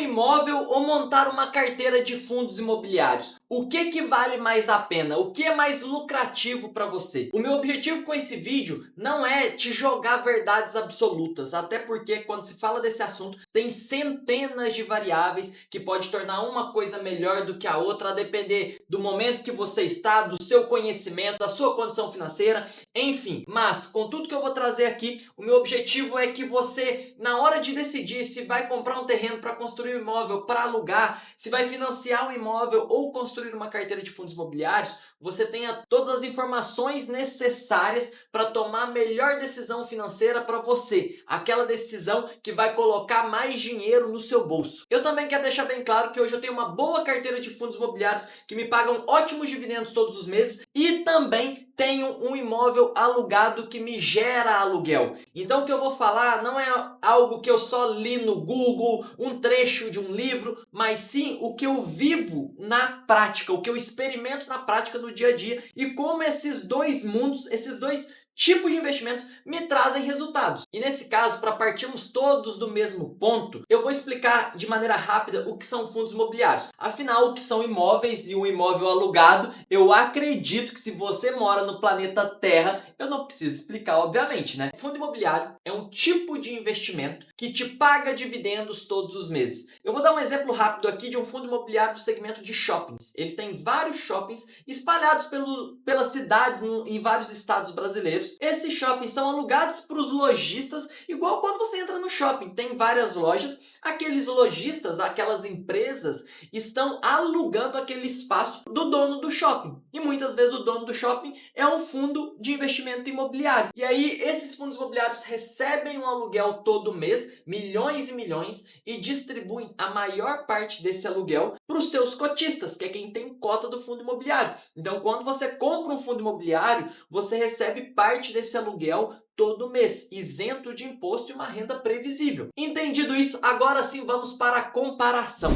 imóvel ou montar uma carteira de fundos imobiliários? O que vale mais a pena? O que é mais lucrativo para você? O meu objetivo com esse vídeo não é te jogar verdades absolutas, até porque quando se fala desse assunto tem centenas de variáveis que pode tornar uma coisa melhor do que a outra, a depender do momento que você está, do seu conhecimento, da sua condição financeira, enfim. Mas com tudo que eu vou trazer aqui, o meu objetivo é que você, na hora de decidir se vai comprar um terreno para construir um imóvel, para alugar, se vai financiar um imóvel ou construir uma carteira de fundos imobiliários, você tenha todas as informações necessárias para tomar a melhor decisão financeira para você, aquela decisão que vai colocar mais dinheiro no seu bolso. Eu também quero deixar bem claro que hoje eu tenho uma boa carteira de fundos imobiliários que me pagam ótimos dividendos todos os meses e também tenho um imóvel alugado que me gera aluguel. Então o que eu vou falar não é algo que eu só li no Google, um trecho de um livro, mas sim o que eu vivo na prática, o que eu experimento na prática no dia a dia e como esses dois mundos, esses dois tipos de investimentos me trazem resultados. E nesse caso, para partirmos todos do mesmo ponto, eu vou explicar de maneira rápida o que são fundos imobiliários. Afinal, o que são imóveis e um imóvel alugado, eu acredito que se você mora no planeta Terra, eu não preciso explicar, obviamente, né? Fundo imobiliário é um tipo de investimento que te paga dividendos todos os meses. Eu vou dar um exemplo rápido aqui de um fundo imobiliário do segmento de shoppings. Ele tem vários shoppings espalhados pelas cidades em vários estados brasileiros. Esses shoppings são alugados para os lojistas, igual quando você entra no shopping, tem várias lojas, aqueles lojistas, aquelas empresas estão alugando aquele espaço do dono do shopping. E muitas vezes o dono do shopping é um fundo de investimento imobiliário. E aí esses fundos imobiliários recebem um aluguel todo mês, milhões e milhões, e distribuem a maior parte desse aluguel para os seus cotistas, que é quem tem cota do fundo imobiliário. Então quando você compra um fundo imobiliário, você recebe parte desse aluguel todo mês, isento de imposto e uma renda previsível. Entendido isso, agora sim vamos para a comparação.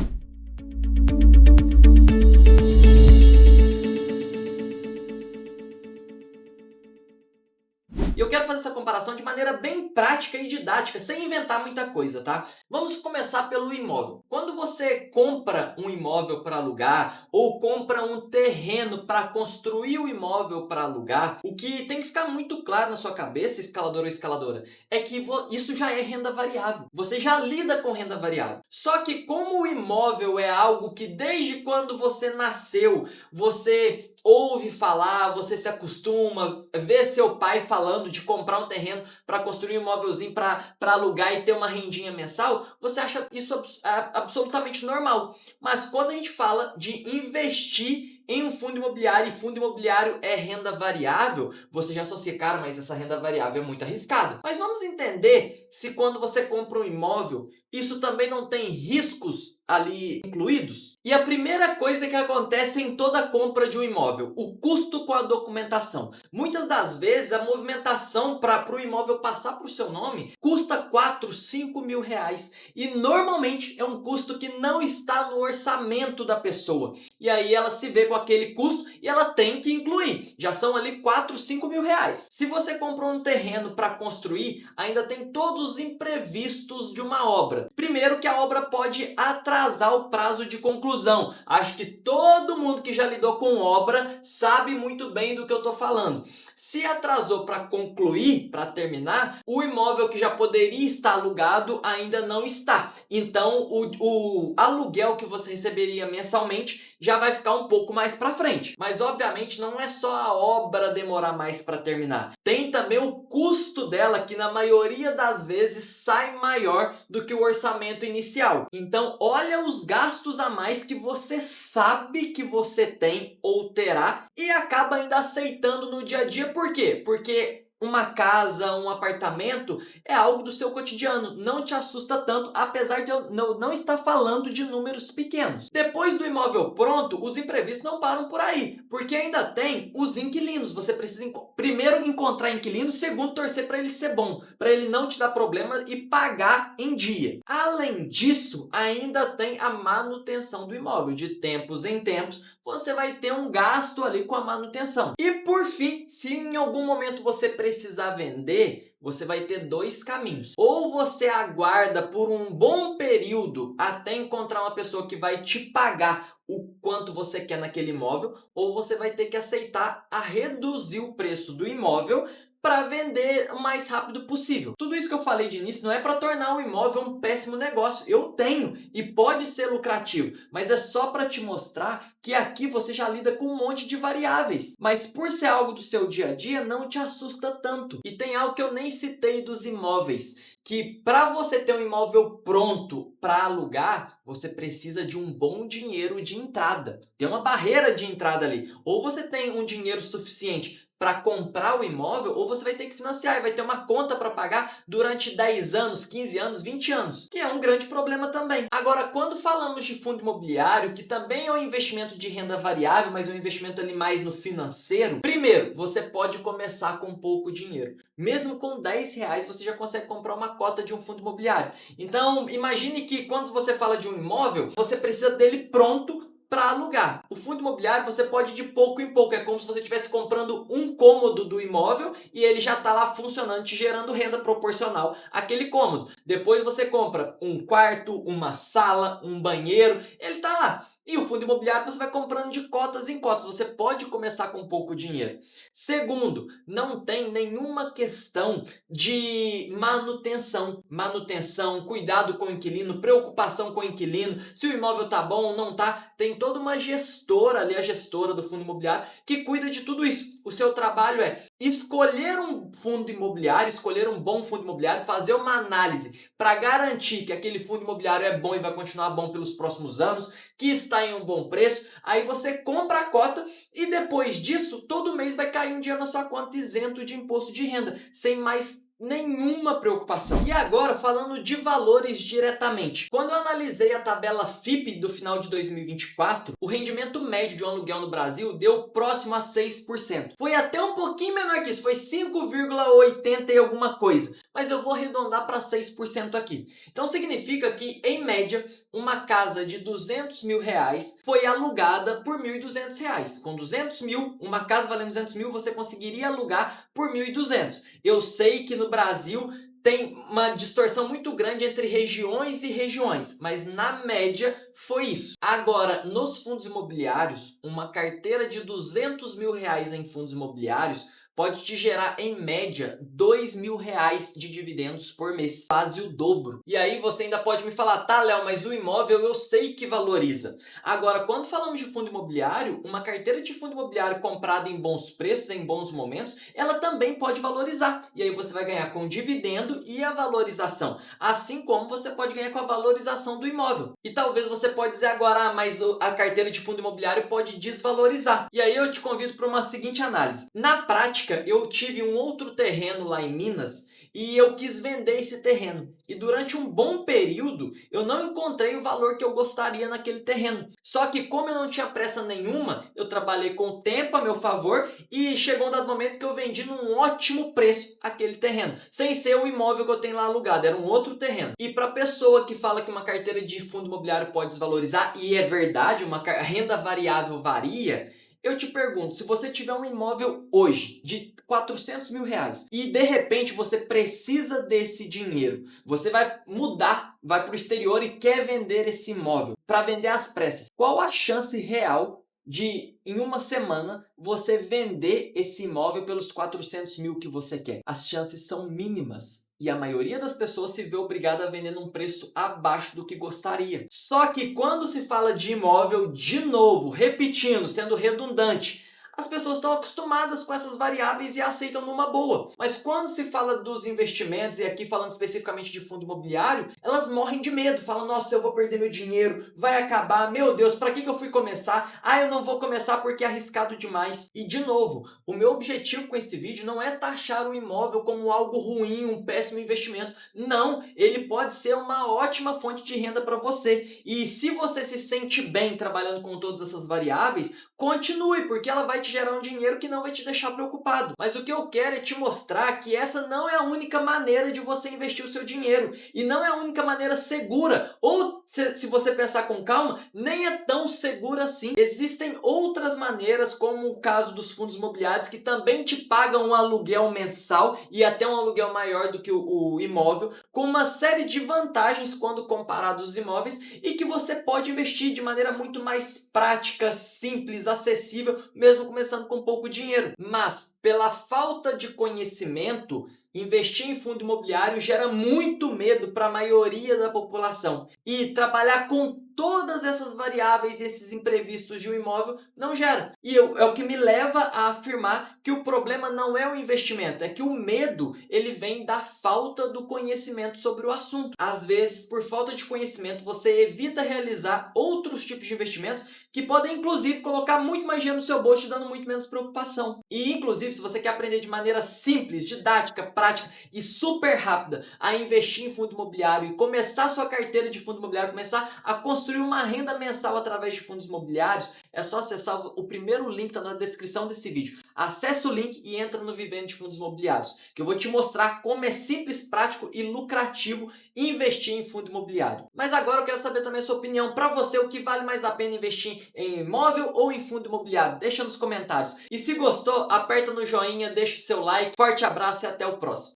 Eu quero fazer essa comparação de maneira bem prática e didática, sem inventar muita coisa, tá? Vamos começar pelo imóvel. Quando você compra um imóvel para alugar ou compra um terreno para construir o imóvel para alugar, o que tem que ficar muito claro na sua cabeça, escalador ou escaladora, é que isso já é renda variável. Você já lida com renda variável. Só que como o imóvel é algo que desde quando você nasceu, você ouve falar, você se acostuma, vê seu pai falando de comprar um terreno para construir um imóvelzinho para alugar e ter uma rendinha mensal, você acha isso absolutamente normal. Mas quando a gente fala de investir em um fundo imobiliário, e fundo imobiliário é renda variável, você já associa, cara, mas essa renda variável é muito arriscada. Mas vamos entender se quando você compra um imóvel, isso também não tem riscos ali incluídos? E a primeira coisa que acontece em toda compra de um imóvel, o custo com a documentação. Muitas das vezes a movimentação para o imóvel passar para o seu nome custa 4, 5 mil reais. E normalmente é um custo que não está no orçamento da pessoa. E aí ela se vê com aquele custo e ela tem que incluir. Já são ali 4, 5 mil reais. Se você comprou um terreno para construir, ainda tem todos os imprevistos de uma obra. Primeiro que a obra pode atrasar o prazo de conclusão. Acho que todo mundo que já lidou com obra sabe muito bem do que eu estou falando. Se atrasou para concluir, para terminar, o imóvel que já poderia estar alugado ainda não está. Então, o aluguel que você receberia mensalmente já vai ficar um pouco mais para frente. Mas, obviamente, não é só a obra demorar mais para terminar. Tem também o custo dela, que na maioria das vezes sai maior do que o orçamento inicial. Então, olha os gastos a mais que você sabe que você tem ou terá e acaba ainda aceitando no dia a dia. Por quê? Porque uma casa, um apartamento é algo do seu cotidiano, não te assusta tanto, apesar de eu não estar falando de números pequenos. Depois do imóvel pronto, os imprevistos não param por aí, porque ainda tem os inquilinos. Você precisa primeiro encontrar inquilino, segundo torcer para ele ser bom, para ele não te dar problema e pagar em dia. Além disso, ainda tem a manutenção do imóvel. De tempos em tempos, você vai ter um gasto ali com a manutenção. E por fim, se em algum momento você precisar vender, você vai ter dois caminhos. Ou você aguarda por um bom período até encontrar uma pessoa que vai te pagar o quanto você quer naquele imóvel, ou você vai ter que aceitar a reduzir o preço do imóvel para vender o mais rápido possível. Tudo isso que eu falei de início não é para tornar o imóvel um péssimo negócio. Eu tenho e pode ser lucrativo, mas é só para te mostrar que aqui você já lida com um monte de variáveis. Mas por ser algo do seu dia a dia, não te assusta tanto. E tem algo que eu nem citei dos imóveis, que para você ter um imóvel pronto para alugar, você precisa de um bom dinheiro de entrada. Tem uma barreira de entrada ali. Ou você tem um dinheiro suficiente para comprar o imóvel, ou você vai ter que financiar e vai ter uma conta para pagar durante 10 anos, 15 anos, 20 anos, que é um grande problema também. Agora, quando falamos de fundo imobiliário, que também é um investimento de renda variável, mas um investimento ali mais no financeiro, primeiro, você pode começar com pouco dinheiro. Mesmo com R$ 10, você já consegue comprar uma cota de um fundo imobiliário. Então, imagine que quando você fala de um imóvel, você precisa dele pronto para alugar. O fundo imobiliário você pode ir de pouco em pouco, é como se você estivesse comprando um cômodo do imóvel e ele já está lá funcionando, te gerando renda proporcional àquele cômodo. Depois você compra um quarto, uma sala, um banheiro, ele está lá. E o fundo imobiliário você vai comprando de cotas em cotas, você pode começar com pouco dinheiro. Segundo, não tem nenhuma questão de manutenção. Manutenção, cuidado com o inquilino, preocupação com o inquilino, se o imóvel tá bom ou não tá. Tem toda uma gestora ali, a gestora do fundo imobiliário, que cuida de tudo isso. O seu trabalho é escolher um fundo imobiliário, escolher um bom fundo imobiliário, fazer uma análise para garantir que aquele fundo imobiliário é bom e vai continuar bom pelos próximos anos, que está em um bom preço. Aí você compra a cota e depois disso, todo mês vai cair um dinheiro na sua conta isento de imposto de renda, sem mais nenhuma preocupação. E agora, falando de valores diretamente. Quando eu analisei a tabela FIPE do final de 2024, o rendimento médio de um aluguel no Brasil deu próximo a 6%. Foi até um pouquinho menor que isso, foi 5,80 e alguma coisa. Mas eu vou arredondar para 6% aqui. Então significa que, em média, uma casa de R$ 200.000 foi alugada por R$ 1.200. Com 200 mil, uma casa valendo 200 mil, você conseguiria alugar por 1.200. Eu sei que no Brasil tem uma distorção muito grande entre regiões e regiões, mas na média foi isso. Agora, nos fundos imobiliários, uma carteira de R$ 200.000 em fundos imobiliários pode te gerar, em média, R$ 2.000 de dividendos por mês. Quase o dobro. E aí você ainda pode me falar, tá, Léo, mas o imóvel eu sei que valoriza. Agora, quando falamos de fundo imobiliário, uma carteira de fundo imobiliário comprada em bons preços, em bons momentos, ela também pode valorizar. E aí você vai ganhar com o dividendo e a valorização. Assim como você pode ganhar com a valorização do imóvel. E talvez você pode dizer agora, mas a carteira de fundo imobiliário pode desvalorizar. E aí eu te convido para uma seguinte análise. Na prática, eu tive um outro terreno lá em Minas e eu quis vender esse terreno. E durante um bom período, eu não encontrei o valor que eu gostaria naquele terreno. Só que como eu não tinha pressa nenhuma, eu trabalhei com o tempo a meu favor e chegou um dado momento que eu vendi num ótimo preço aquele terreno. Sem ser o imóvel que eu tenho lá alugado, era um outro terreno. E para a pessoa que fala que uma carteira de fundo imobiliário pode desvalorizar, e é verdade, uma renda variável varia, eu te pergunto, se você tiver um imóvel hoje de R$ 400.000 e de repente você precisa desse dinheiro, você vai mudar, vai para o exterior e quer vender esse imóvel para vender às pressas, qual a chance real de, em uma semana, você vender esse imóvel pelos 400 mil que você quer? As chances são mínimas. E a maioria das pessoas se vê obrigada a vender num preço abaixo do que gostaria. Só que quando se fala de imóvel, de novo, repetindo, sendo redundante, as pessoas estão acostumadas com essas variáveis e aceitam numa boa. Mas quando se fala dos investimentos, e aqui falando especificamente de fundo imobiliário, elas morrem de medo. Falam, nossa, eu vou perder meu dinheiro, vai acabar, meu Deus, para que eu fui começar? Ah, eu não vou começar porque é arriscado demais. E de novo, o meu objetivo com esse vídeo não é taxar o imóvel como algo ruim, um péssimo investimento. Não, ele pode ser uma ótima fonte de renda para você. E se você se sente bem trabalhando com todas essas variáveis, continue, porque ela vai te te gerar um dinheiro que não vai te deixar preocupado. Mas o que eu quero é te mostrar que essa não é a única maneira de você investir o seu dinheiro e não é a única maneira segura, ou se você pensar com calma, nem é tão segura assim. Existem outras maneiras, como o caso dos fundos imobiliários, que também te pagam um aluguel mensal e até um aluguel maior do que o imóvel, com uma série de vantagens quando comparado aos imóveis e que você pode investir de maneira muito mais prática, simples, acessível, mesmo começando com pouco dinheiro. Mas, pela falta de conhecimento, investir em fundo imobiliário gera muito medo para a maioria da população. E trabalhar com todas essas variáveis, esses imprevistos de um imóvel, não gera. E é o que me leva a afirmar que o problema não é o investimento, é que o medo ele vem da falta do conhecimento sobre o assunto. Às vezes, por falta de conhecimento, você evita realizar outros tipos de investimentos que podem, inclusive, colocar muito mais dinheiro no seu bolso, te dando muito menos preocupação. E, inclusive, se você quer aprender de maneira simples, didática, prática e super rápida a investir em fundo imobiliário e começar sua carteira de fundo imobiliário, começar a construir uma renda mensal através de fundos imobiliários, é só acessar o primeiro link, está na descrição desse vídeo. Acesse o link e entra no Vivendo de Fundos Imobiliários, que eu vou te mostrar como é simples, prático e lucrativo investir em fundo imobiliário. Mas agora eu quero saber também a sua opinião. Para você, o que vale mais a pena investir em imóvel ou em fundo imobiliário? Deixa nos comentários. E se gostou, aperta no joinha, deixa o seu like. Forte abraço e até o próximo.